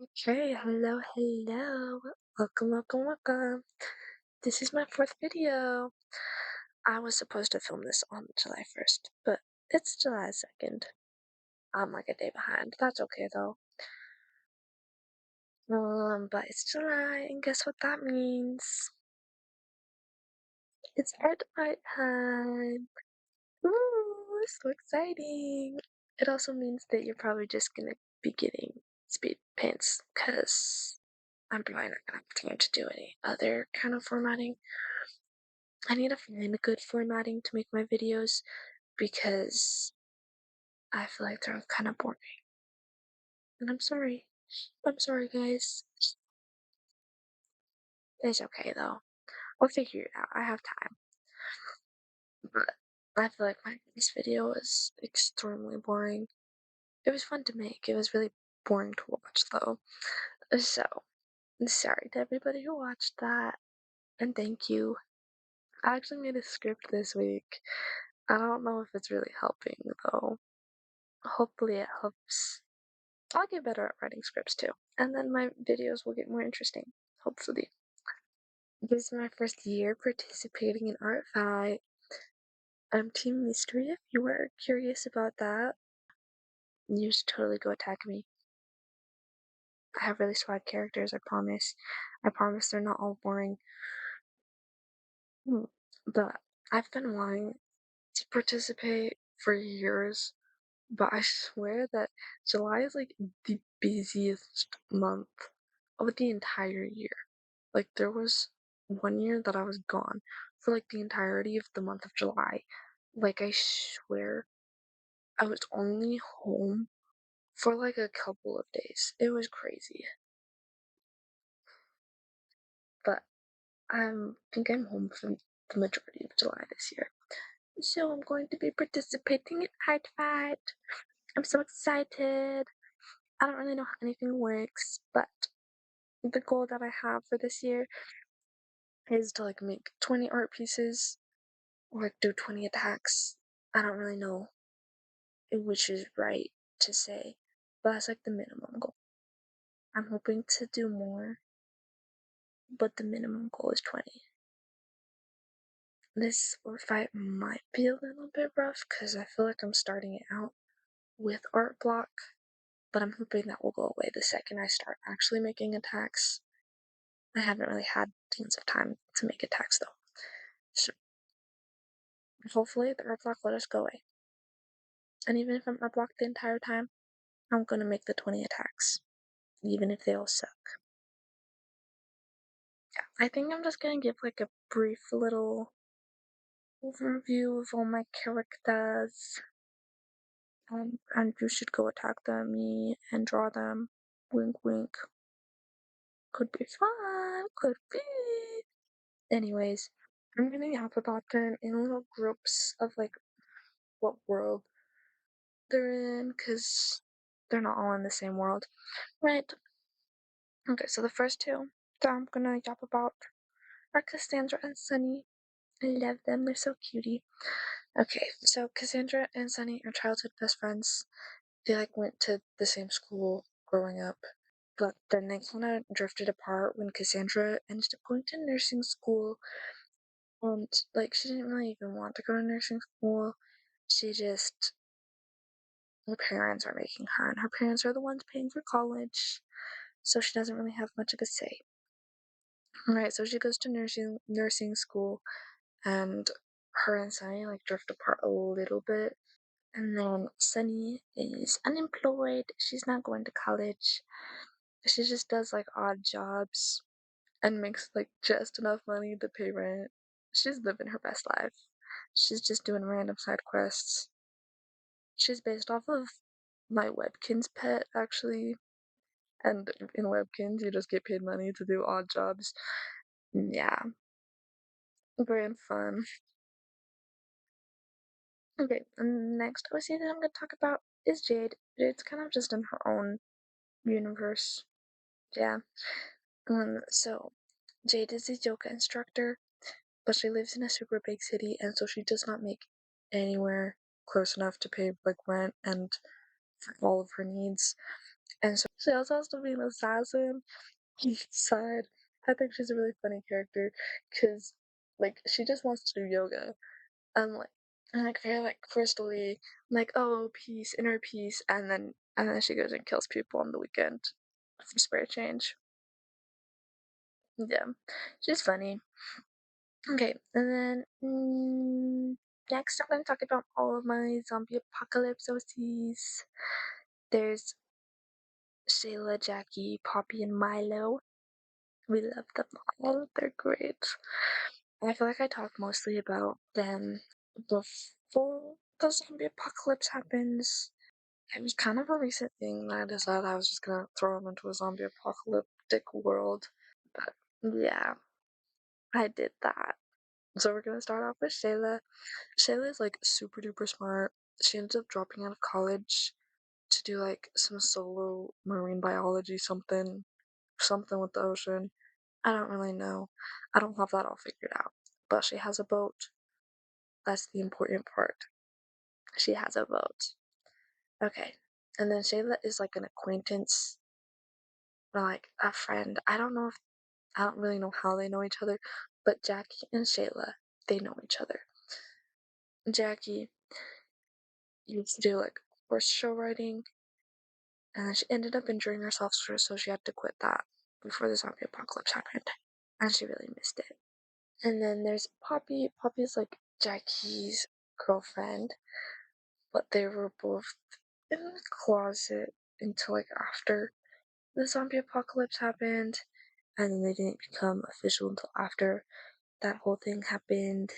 Okay, hello. Welcome. This is my fourth video. I was supposed to film this on July 1st, but it's July 2nd. I'm like a day behind. That's okay though. But it's July, and guess what that means? It's artfight time. Ooh, so exciting. It also means that you're probably just gonna be getting speed paints, because I'm probably not gonna have time to do any other kind of formatting. I need to find a good formatting to make my videos because I feel like they're kind of boring. And I'm sorry. I'm sorry, guys. It's okay though. We'll figure it out. I have time. But I feel like my this video was extremely boring. It was fun to make. It was really boring to watch though. So, sorry to everybody who watched that. And thank you. I actually made a script this week. I don't know if it's really helping though. Hopefully it helps. I'll get better at writing scripts too. And then my videos will get more interesting, hopefully. This is my first year participating in Art Fight. I'm Team Mystery if you were curious about that. You should totally go attack me. I have really swag characters, I promise. I promise they're not all boring. But I've been wanting to participate for years, but I swear that July is like the busiest month of the entire year. Like there was one year that I was gone for like the entirety of the month of July. Like I swear I was only home for like a couple of days. It was crazy. But think I'm home for the majority of July this year. So I'm going to be participating in Art Fight. I'm so excited. I don't really know how anything works, but the goal that I have for this year is to like make 20 art pieces or like do 20 attacks. I don't really know which is right to say, but that's like the minimum goal. I'm hoping to do more, but the minimum goal is 20. This fight might be a little bit rough because I feel like I'm starting it out with art block, but I'm hoping that will go away the second I start actually making attacks. I haven't really had tons of time to make attacks though, so hopefully the art block let us go away. And even if I'm art blocked the entire time, I'm gonna make the 20 attacks, even if they all suck. I think I'm just gonna give like a brief little overview of all my characters. And you should go attack them, me, and draw them. Wink, wink. Could be fun. Could be. Anyways, I'm gonna yap about them in little groups of like what world they're in, because they're not all in the same world, right? Okay, so the first two that I'm gonna yap about are Cassandra and Sunny. I love them. They're so cutie. Okay, so Cassandra and Sunny are childhood best friends. They like went to the same school growing up, but then they kind of drifted apart when Cassandra ended up going to nursing school. And like she didn't really even want to go to nursing school. She just her parents are making her, and her parents are the ones paying for college, so she doesn't really have much of a say. Right, so she goes to nursing school, and her and Sunny like drift apart a little bit. And then Sunny is unemployed. She's not going to college. She just does like odd jobs and makes like just enough money to pay rent. She's living her best life. She's just doing random side quests. She's based off of my Webkins pet, actually. And in Webkins, you just get paid money to do odd jobs. Yeah, very fun. Okay, and next OC that I'm going to talk about is Jade. Jade's kind of just in her own universe. Yeah. So Jade is a yoga instructor, but she lives in a super big city, and so she does not make anywhere close enough to pay like rent and for all of her needs. And so she also has to be an assassin on the side. I think she's a really funny character because, like, she just wants to do yoga. And like very like crystally, like, oh, peace, inner peace, and then she goes and kills people on the weekend for spare change. Yeah, she's funny. Okay, and then next I'm gonna talk about all of my zombie apocalypse OCs. There's Shayla, Jackie, Poppy, and Milo. We love them all. They're great. And I feel like I talked mostly about them before the zombie apocalypse happens. It was kind of a recent thing that I decided I was just gonna throw them into a zombie apocalyptic world. But yeah, I did that. So we're gonna start off with Shayla. Shayla is like super duper smart. She ends up dropping out of college to do like some solo marine biology something with the ocean. I don't really know. I don't have that all figured out. But she has a boat. That's the important part. She has a boat. Okay. And then Shayla is like an acquaintance or like a friend. I don't really know how they know each other, but Jackie and Shayla, they know each other. Jackie used to do like horse show riding, and then she ended up injuring herself, so she had to quit that before the zombie apocalypse happened, and she really missed it. And then there's Poppy. Poppy's like Jackie's girlfriend, but they were both in the closet until like after the zombie apocalypse happened, and then they didn't become official until after that whole thing happened.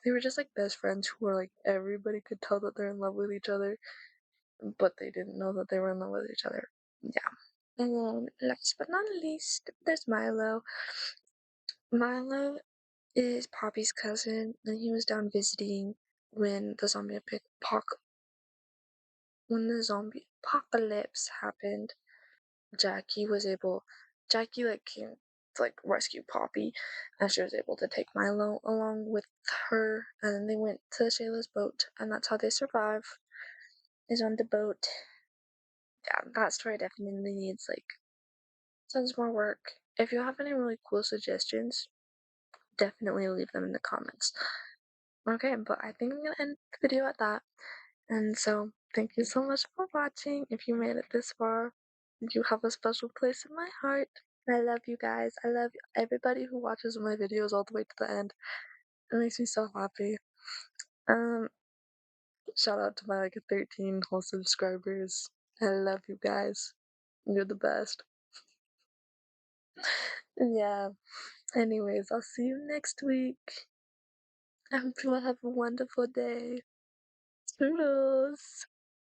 They were just like best friends who were like everybody could tell that they're in love with each other, but they didn't know that they were in love with each other. Yeah. And then last but not least, there's Milo. Milo is Poppy's cousin, and he was down visiting when when the zombie apocalypse happened. Jackie was able, Jackie like came to like rescue Poppy, and she was able to take Milo along with her, and then they went to Shayla's boat, and that's how they survive. Is on the boat. Yeah, that story definitely needs like tons more work. If you have any really cool suggestions, definitely leave them in the comments. Okay, but I think I'm gonna end the video at that. And so, thank you so much for watching. If you made it this far, you have a special place in my heart. I love you guys. I love everybody who watches my videos all the way to the end. It makes me so happy. Um, Shout out to my like 13 whole subscribers. I love you guys. You're the best. Yeah. Anyways, I'll see you next week. I hope you all have a wonderful day. Toodles!